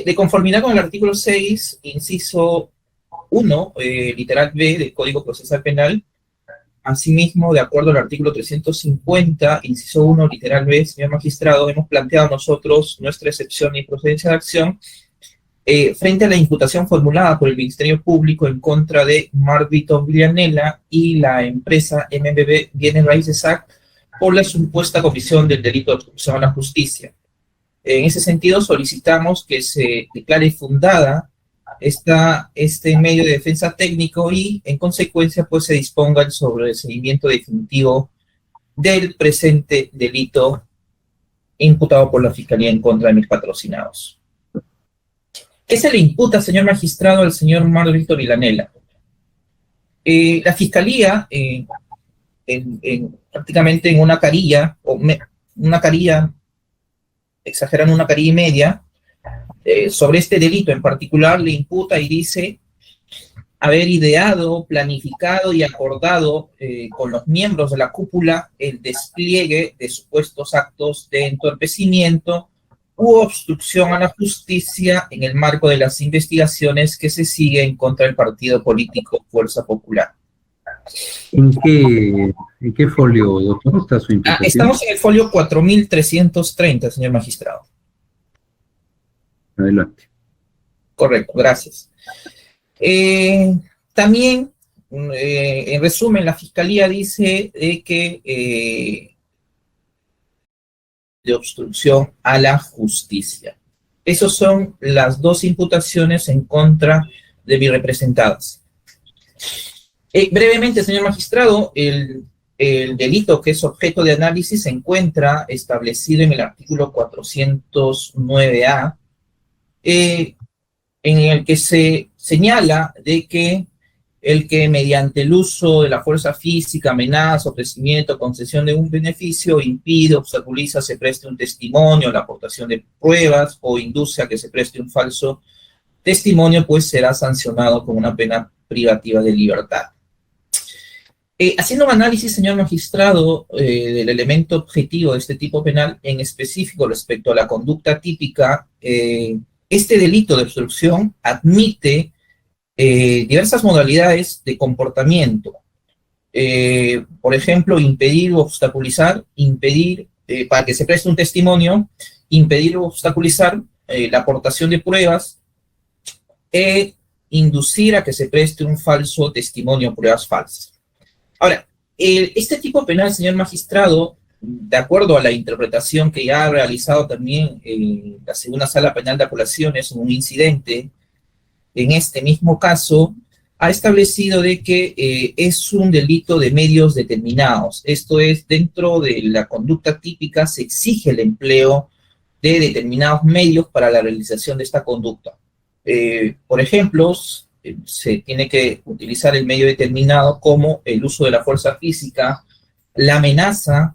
De conformidad con el artículo 6, inciso 1, literal B del Código Procesal Penal, asimismo, de acuerdo al artículo 350, inciso 1, literal B, señor magistrado, hemos planteado nosotros nuestra excepción y procedencia de acción frente a la imputación formulada por el Ministerio Público en contra de Marvito Villanela y la empresa MBB Bienes Raíces SAC por la supuesta comisión del delito de obstrucción a la justicia. En ese sentido, solicitamos que se declare fundada este medio de defensa técnico y, en consecuencia, pues se disponga el sobreseimiento definitivo del presente delito imputado por la Fiscalía en contra de mis patrocinados. ¿Qué se le imputa, señor magistrado, al señor Marvito Villanela? La Fiscalía, prácticamente en una carilla, exagerando una carilla y media, sobre este delito en particular le imputa y dice haber ideado, planificado y acordado con los miembros de la cúpula el despliegue de supuestos actos de entorpecimiento u obstrucción a la justicia en el marco de las investigaciones que se siguen contra el partido político Fuerza Popular. ¿En qué folio, doctor, está su imputación? Estamos en el folio 4330, señor magistrado. Adelante. Correcto, gracias. También, en resumen, la Fiscalía dice que de obstrucción a la justicia. Esas son las dos imputaciones en contra de mis representadas. Brevemente, señor magistrado, el delito que es objeto de análisis se encuentra establecido en el artículo 409A, en el que se señala de que el que mediante el uso de la fuerza física, amenaza, ofrecimiento, concesión de un beneficio, impide, obstaculiza, se preste un testimonio, la aportación de pruebas o induce a que se preste un falso testimonio, pues será sancionado con una pena privativa de libertad. Haciendo un análisis, señor magistrado, del elemento objetivo de este tipo penal, en específico respecto a la conducta típica, este delito de obstrucción admite diversas modalidades de comportamiento. Por ejemplo, impedir o obstaculizar, para que se preste un testimonio, impedir o obstaculizar la aportación de pruebas e inducir a que se preste un falso testimonio o pruebas falsas. Ahora, este tipo penal, señor magistrado, de acuerdo a la interpretación que ya ha realizado también la segunda sala penal de apelaciones, un incidente en este mismo caso, ha establecido de que es un delito de medios determinados. Esto es, dentro de la conducta típica se exige el empleo de determinados medios para la realización de esta conducta. Por ejemplo, se tiene que utilizar el medio determinado como el uso de la fuerza física, la amenaza,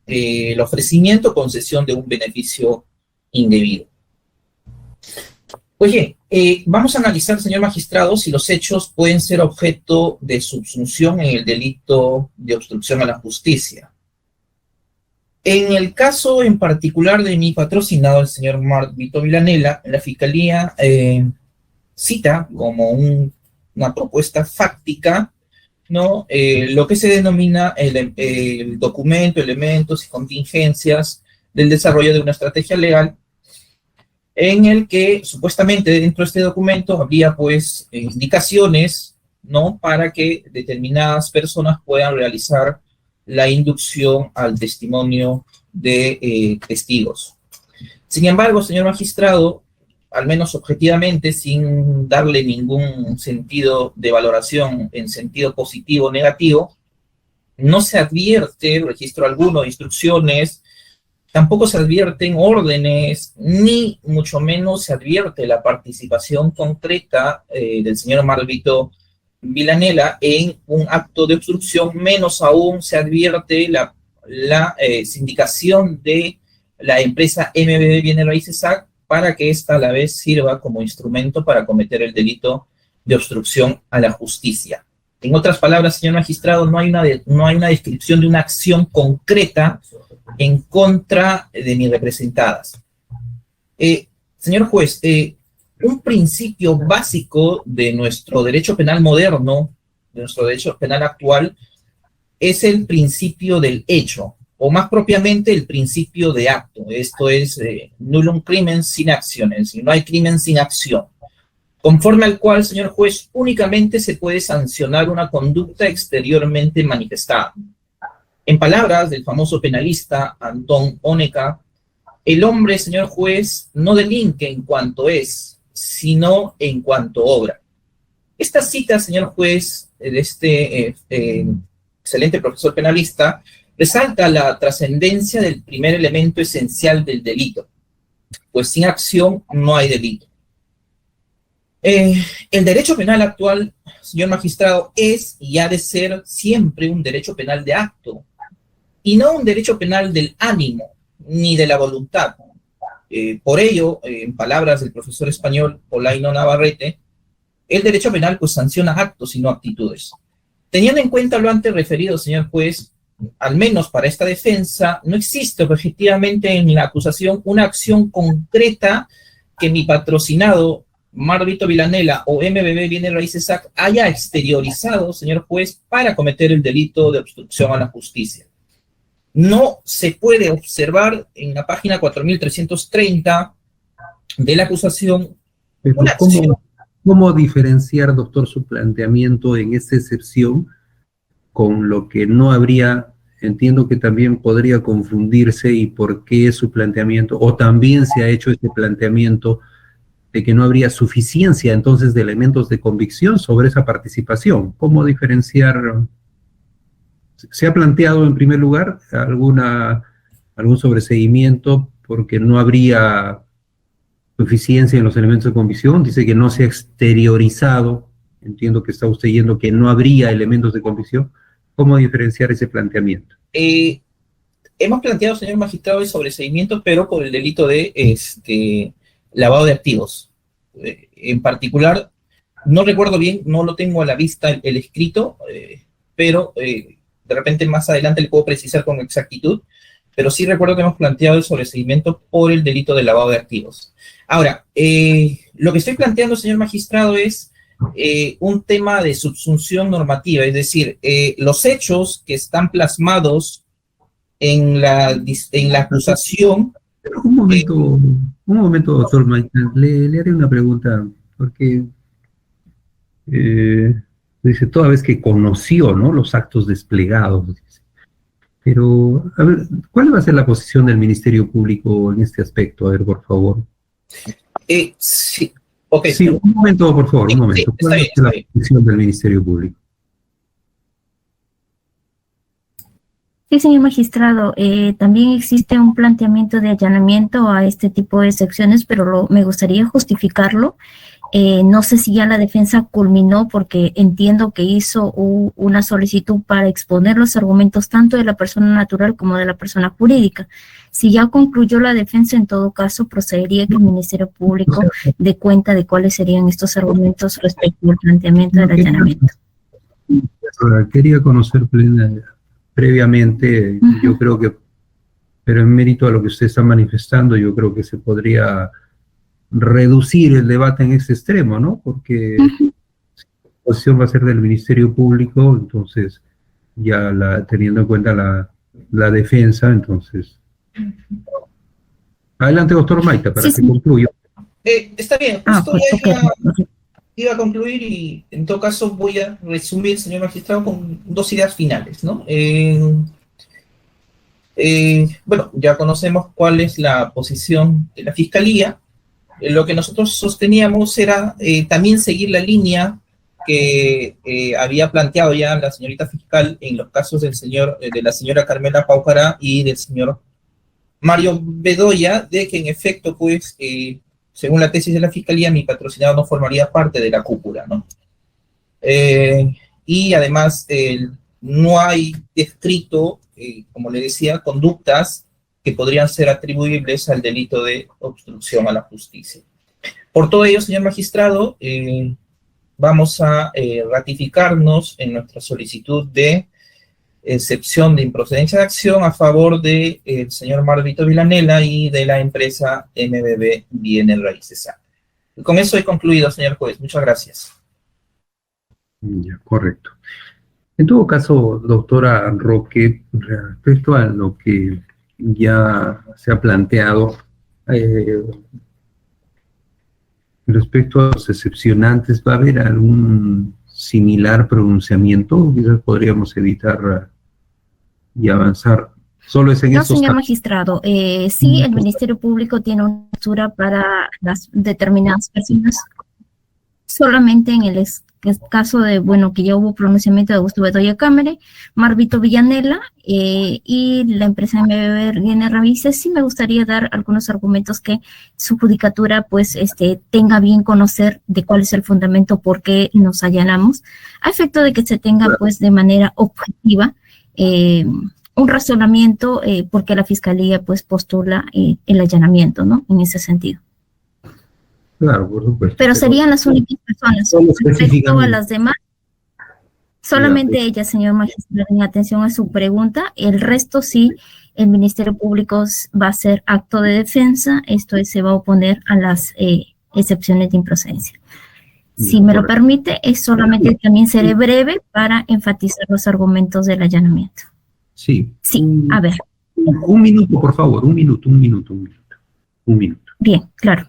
el ofrecimiento o concesión de un beneficio indebido. Oye, vamos a analizar, señor magistrado, si los hechos pueden ser objeto de subsunción en el delito de obstrucción a la justicia. En el caso en particular de mi patrocinado, el señor Marvito Villanela, la Fiscalía cita como una propuesta fáctica, ¿no? Lo que se denomina el documento, elementos y contingencias del desarrollo de una estrategia legal, en el que supuestamente dentro de este documento habría pues indicaciones, ¿no?, para que determinadas personas puedan realizar la inducción al testimonio de testigos. Sin embargo, señor magistrado, al menos objetivamente, sin darle ningún sentido de valoración en sentido positivo o negativo, no se advierte registro alguno de instrucciones, tampoco se advierten órdenes, ni mucho menos se advierte la participación concreta del señor Marvito Villanela en un acto de obstrucción, menos aún se advierte la sindicación de la empresa MBB Bienes Raíces SAC para que ésta a la vez sirva como instrumento para cometer el delito de obstrucción a la justicia. En otras palabras, señor magistrado, no hay una descripción de una acción concreta en contra de mis representadas. Señor juez, un principio básico de nuestro derecho penal moderno, de nuestro derecho penal actual, es el principio del hecho, o más propiamente el principio de acto. Esto es nullum crimen sin acciones, y no hay crimen sin acción, conforme al cual, señor juez, únicamente se puede sancionar una conducta exteriormente manifestada. En palabras del famoso penalista Antón Ónega, el hombre, señor juez, no delinque en cuanto es, sino en cuanto obra. Esta cita, señor juez, de este excelente profesor penalista, resalta la trascendencia del primer elemento esencial del delito, pues sin acción no hay delito. El derecho penal actual, señor magistrado, es y ha de ser siempre un derecho penal de acto, y no un derecho penal del ánimo, ni de la voluntad. Por ello, en palabras del profesor español Olaino Navarrete, el derecho penal pues sanciona actos y no actitudes. Teniendo en cuenta lo antes referido, señor juez, al menos para esta defensa, no existe objetivamente en la acusación una acción concreta que mi patrocinado Marvito Villanela o MBB Bienes Raíces SAC haya exteriorizado, señor juez, para cometer el delito de obstrucción a la justicia. No se puede observar en la página 4330 de la acusación una acción. ¿Cómo diferenciar, doctor, su planteamiento en esta excepción con lo que no habría? Entiendo que también podría confundirse y por qué su planteamiento, o también se ha hecho este planteamiento de que no habría suficiencia entonces de elementos de convicción sobre esa participación. ¿Cómo diferenciar? ¿Se ha planteado en primer lugar algún sobreseimiento porque no habría suficiencia en los elementos de convicción? Dice que no se ha exteriorizado. Entiendo que está usted yendo que no habría elementos de convicción. ¿Cómo diferenciar ese planteamiento? Hemos planteado, señor magistrado, el sobreseimiento, pero por el delito de lavado de activos. En particular, no recuerdo bien, no lo tengo a la vista el escrito, pero de repente más adelante le puedo precisar con exactitud, pero sí recuerdo que hemos planteado el sobreseimiento por el delito de lavado de activos. Ahora, lo que estoy planteando, señor magistrado, es un tema de subsunción normativa, es decir, los hechos que están plasmados en la acusación. Pero un momento, doctor Maitland, le haré una pregunta, porque dice, toda vez que conoció, ¿no?, los actos desplegados, dice. Pero, a ver, ¿cuál va a ser la posición del Ministerio Público en este aspecto? A ver, por favor. Sí, okay. Sí, un momento, por favor, un momento. ¿Cuál va a ser la posición del Ministerio Público? Sí, señor magistrado, también existe un planteamiento de allanamiento a este tipo de excepciones, pero me gustaría justificarlo. No sé si ya la defensa culminó, porque entiendo que hizo una solicitud para exponer los argumentos tanto de la persona natural como de la persona jurídica. Si ya concluyó la defensa, en todo caso, procedería que el Ministerio Público dé cuenta de cuáles serían estos argumentos respecto al planteamiento del allanamiento. Quería conocer previamente, yo creo que, pero en mérito a lo que usted está manifestando, yo creo que se podría reducir el debate en ese extremo, ¿no? Porque la posición va a ser del Ministerio Público, entonces, ya teniendo en cuenta la defensa, entonces. Adelante, doctor Maita, para que concluya. Está bien, justo iba a concluir y en todo caso voy a resumir, señor magistrado, con dos ideas finales, ¿no? Bueno, ya conocemos cuál es la posición de la Fiscalía. Lo que nosotros sosteníamos era también seguir la línea que había planteado ya la señorita fiscal en los casos de la señora Carmela Paucará y del señor Mario Bedoya, de que en efecto, pues, según la tesis de la Fiscalía, mi patrocinado no formaría parte de la cúpula, ¿no? Y además no hay descrito, como le decía, conductas que podrían ser atribuibles al delito de obstrucción a la justicia. Por todo ello, señor magistrado, vamos a ratificarnos en nuestra solicitud de excepción de improcedencia de acción a favor del señor Marvito Villanela y de la empresa MBB Bienes Raíces SAC. Con eso he concluido, señor juez. Muchas gracias. Ya, correcto. En todo caso, doctora Roque, respecto a lo que ya se ha planteado, eh, respecto a los excepcionantes, ¿va a haber algún similar pronunciamiento? Quizás podríamos evitar y avanzar. Solo es en No, estos señor casos. magistrado, sí, el Ministerio Público tiene una postura para las determinadas personas, solamente en el caso de, bueno, que ya hubo pronunciamiento de Augusto Bedoya Cámara, Marvito Villanela y la empresa MBB viene Raíces. Sí me gustaría dar algunos argumentos que su judicatura pues tenga bien conocer de cuál es el fundamento por qué nos allanamos, a efecto de que se tenga pues de manera objetiva un razonamiento porque la Fiscalía pues postula el allanamiento, ¿no? En ese sentido. Claro, por supuesto. Pero serían las únicas personas. Respecto a las demás, solamente ella, señor magistrado, en atención a su pregunta. El resto sí, el Ministerio Público va a hacer acto de defensa, esto es, se va a oponer a las excepciones de improcedencia. Si me lo permite, es solamente también seré breve para enfatizar los argumentos del allanamiento. Sí. Sí, a ver. Un minuto, por favor, un minuto. Bien, claro.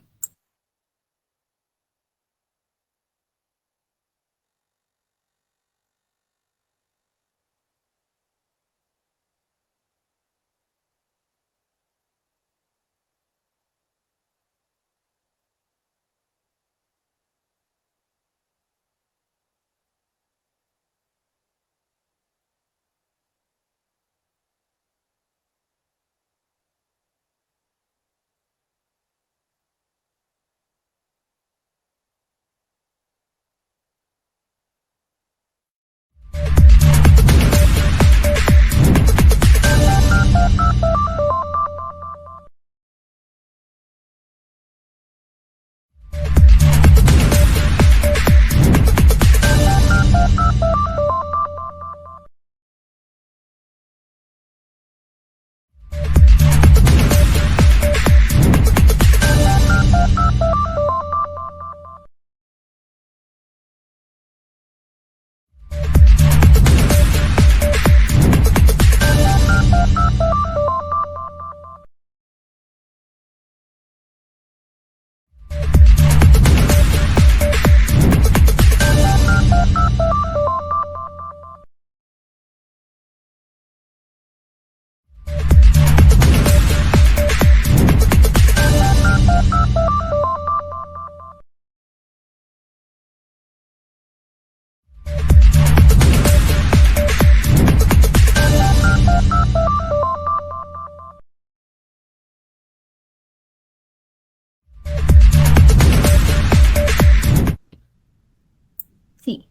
Sí,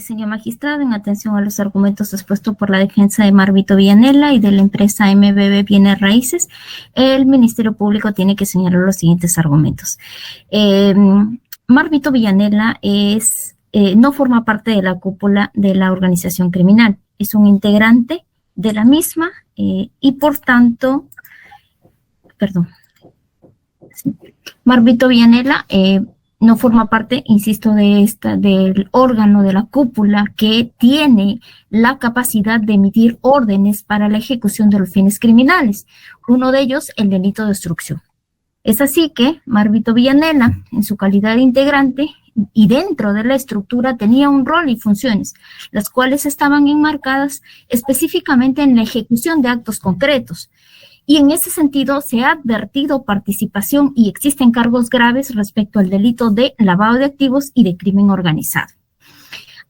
señor magistrado, en atención a los argumentos expuestos por la defensa de Marvito Villanela y de la empresa MBB Bienes Raíces, el Ministerio Público tiene que señalar los siguientes argumentos. Marvito Villanela no forma parte de la cúpula de la organización criminal, es un integrante de la misma y por tanto, Marvito Villanela no forma parte, insisto, del órgano de la cúpula que tiene la capacidad de emitir órdenes para la ejecución de los fines criminales, uno de ellos el delito de obstrucción. Es así que Marvito Villanela, en su calidad de integrante y dentro de la estructura, tenía un rol y funciones, las cuales estaban enmarcadas específicamente en la ejecución de actos concretos. Y en ese sentido se ha advertido participación y existen cargos graves respecto al delito de lavado de activos y de crimen organizado.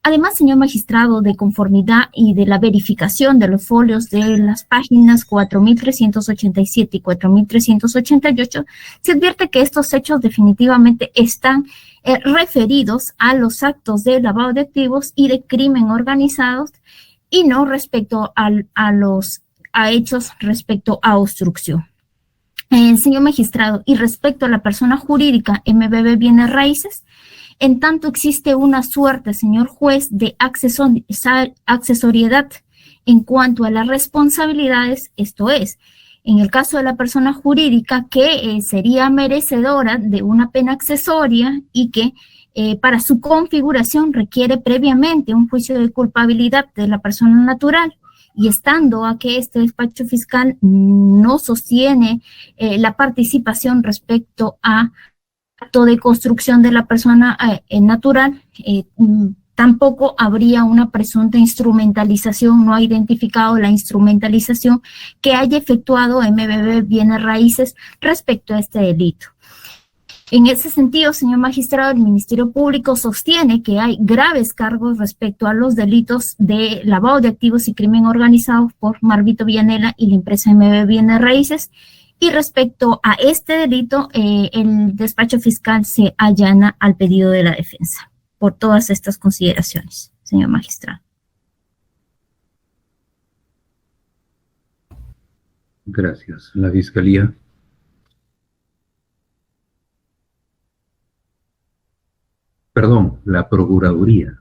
Además, señor magistrado, de conformidad y de la verificación de los folios de las páginas 4387 y 4388, se advierte que estos hechos definitivamente están referidos a los actos de lavado de activos y de crimen organizados y no respecto a hechos respecto a obstrucción. Señor magistrado, y respecto a la persona jurídica MBB Bienes Raíces, en tanto existe una suerte, señor juez, de accesoriedad en cuanto a las responsabilidades, esto es, en el caso de la persona jurídica, que sería merecedora de una pena accesoria y que para su configuración requiere previamente un juicio de culpabilidad de la persona natural, y estando a que este despacho fiscal no sostiene la participación respecto a acto de construcción de la persona natural, tampoco habría una presunta instrumentalización, no ha identificado la instrumentalización que haya efectuado MBB Bienes Raíces respecto a este delito. En ese sentido, señor magistrado, el Ministerio Público sostiene que hay graves cargos respecto a los delitos de lavado de activos y crimen organizado por Marvito Villanela y la empresa MBB Bienes Raíces, y respecto a este delito, el despacho fiscal se allana al pedido de la defensa. Por todas estas consideraciones, señor magistrado. Gracias. La Fiscalía. Perdón, la Procuraduría.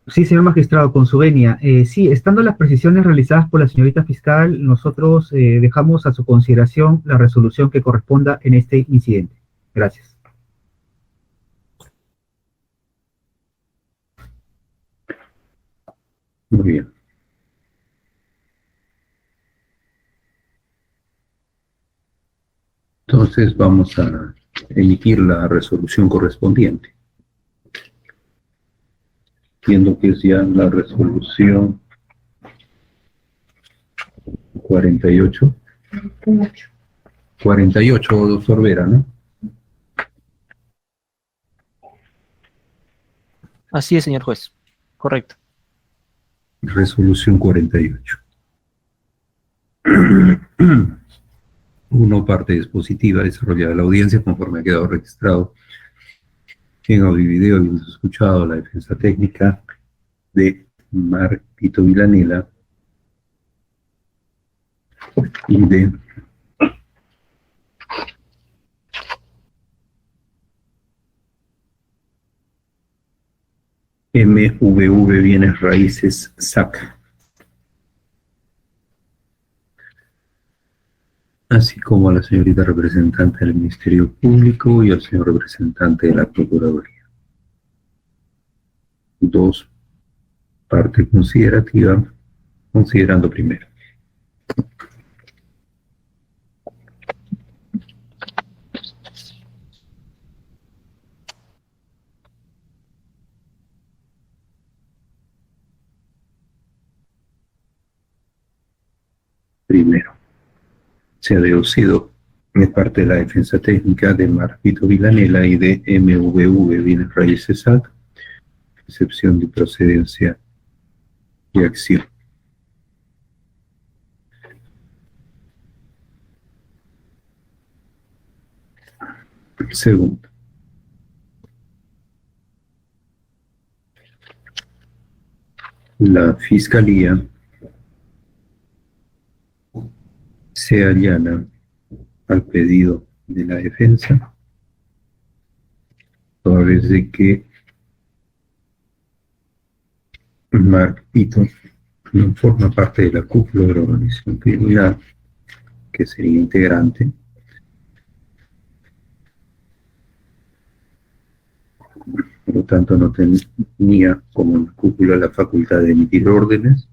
Sí, señor magistrado, con su venia. Sí, estando las precisiones realizadas por la señorita fiscal, nosotros dejamos a su consideración la resolución que corresponda en este incidente. Gracias. Muy bien. Entonces vamos a emitir la resolución correspondiente. Entiendo que es ya la resolución 48. 48, doctor Vera, ¿no? Así es, señor juez. Correcto. Resolución 48. 1. Parte dispositiva desarrollada la audiencia conforme ha quedado registrado en audio y video, habiendo escuchado la defensa técnica de Marvito Villanela y de MVV Bienes Raíces SAC, así como a la señorita representante del Ministerio Público y al señor representante de la Procuraduría. 2. Parte considerativa, considerando primero. Primero, se ha deducido de parte de la defensa técnica de Marvito Villanela y de MVV Bienes Raíces SAC, excepción de procedencia y acción. Segundo, la Fiscalía se allana al pedido de la defensa, toda vez de que Marvito no forma parte de la cúpula de la organización criminal, que sería integrante, por lo tanto no tenía como cúpula la facultad de emitir órdenes,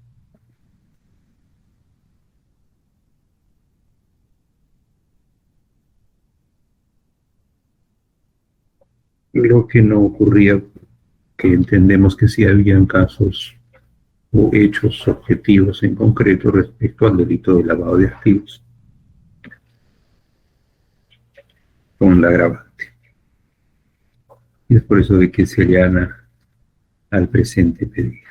lo que no ocurría, que entendemos que sí habían casos o hechos objetivos en concreto respecto al delito de lavado de activos con la agravante. Y es por eso de que se allana al presente pedido.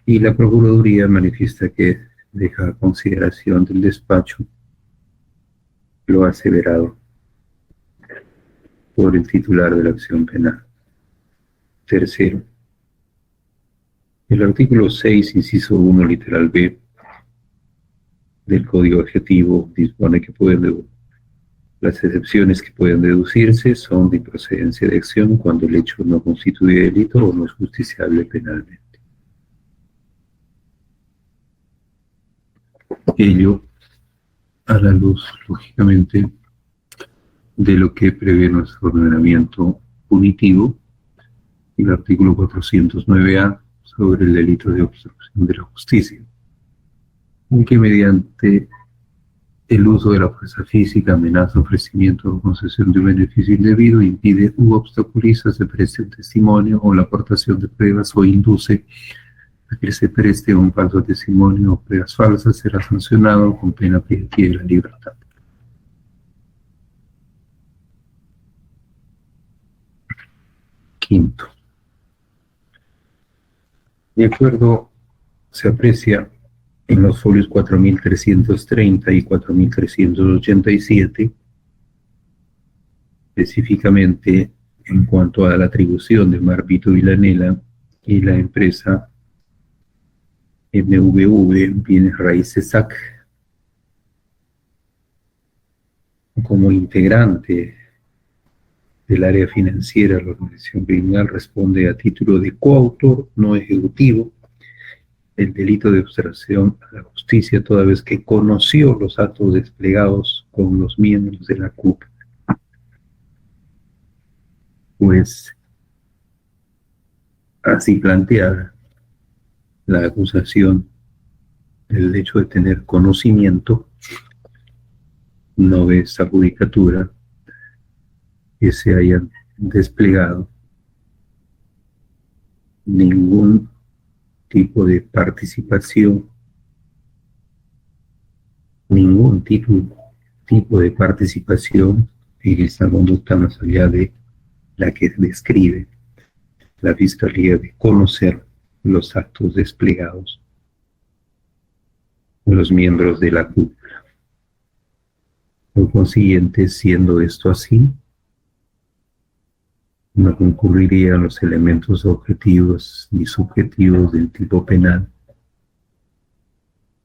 Y la Procuraduría manifiesta que deja a consideración del despacho lo aseverado por el titular de la acción penal. Tercero, el artículo 6, inciso 1, literal B, del Código Adjetivo dispone que las excepciones que pueden deducirse son de procedencia de acción cuando el hecho no constituye delito o no es justiciable penalmente. Ello a la luz, lógicamente, de lo que prevé nuestro ordenamiento punitivo, el artículo 409A sobre el delito de obstrucción de la justicia, en que mediante el uso de la fuerza física, amenaza, ofrecimiento o concesión de un beneficio indebido impide u obstaculiza se preste un testimonio o la aportación de pruebas o induce a que se preste un falso testimonio o pruebas falsas, será sancionado con pena privativa de la libertad. Quinto. De acuerdo, se aprecia en los folios 4330 y 4387, específicamente en cuanto a la atribución de Marvito Villanela y la empresa MVV Bienes Raíces SAC como integrante del área financiera de la organización criminal, responde a título de coautor no ejecutivo el delito de obstrucción a la justicia, toda vez que conoció los actos desplegados con los miembros de la CUP. Pues así planteada la acusación, el hecho de tener conocimiento no es adjudicatura que se hayan desplegado ningún tipo de participación, ningún tipo de participación en esta conducta más allá de la que describe la Fiscalía de conocer los actos desplegados por los miembros de la cúpula. Por consiguiente, siendo esto así, no concurrirían los elementos objetivos ni subjetivos del tipo penal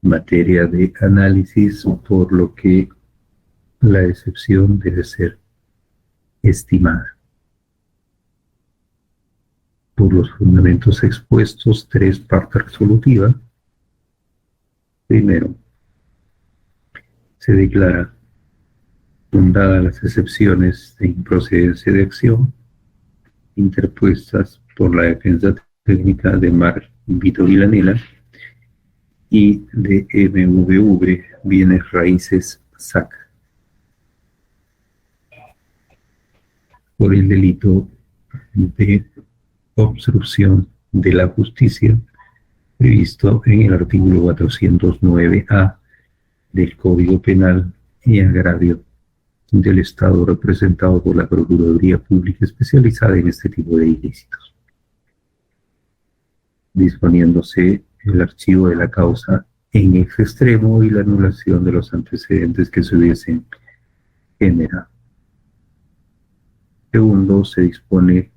en materia de análisis, por lo que la excepción debe ser estimada. Por los fundamentos expuestos, 3 parte resolutiva. Primero, se declara fundadas las excepciones de improcedencia de acción interpuestas por la defensa técnica de Marvito Villanela y de MVV Bienes Raíces SAC por el delito de obstrucción de la justicia previsto en el artículo 409A del Código Penal y agravio del Estado representado por la Procuraduría Pública especializada en este tipo de ilícitos, disponiéndose el archivo de la causa en ex extremo y la anulación de los antecedentes que se hubiesen generado. Segundo, se dispone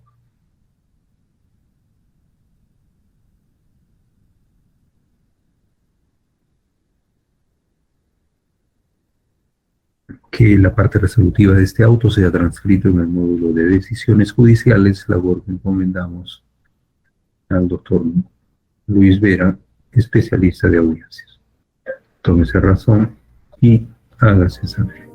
que la parte resolutiva de este auto sea transcrito en el módulo de decisiones judiciales, labor que encomendamos al doctor Luis Vera, especialista de audiencias. Tómese razón y hágase saber.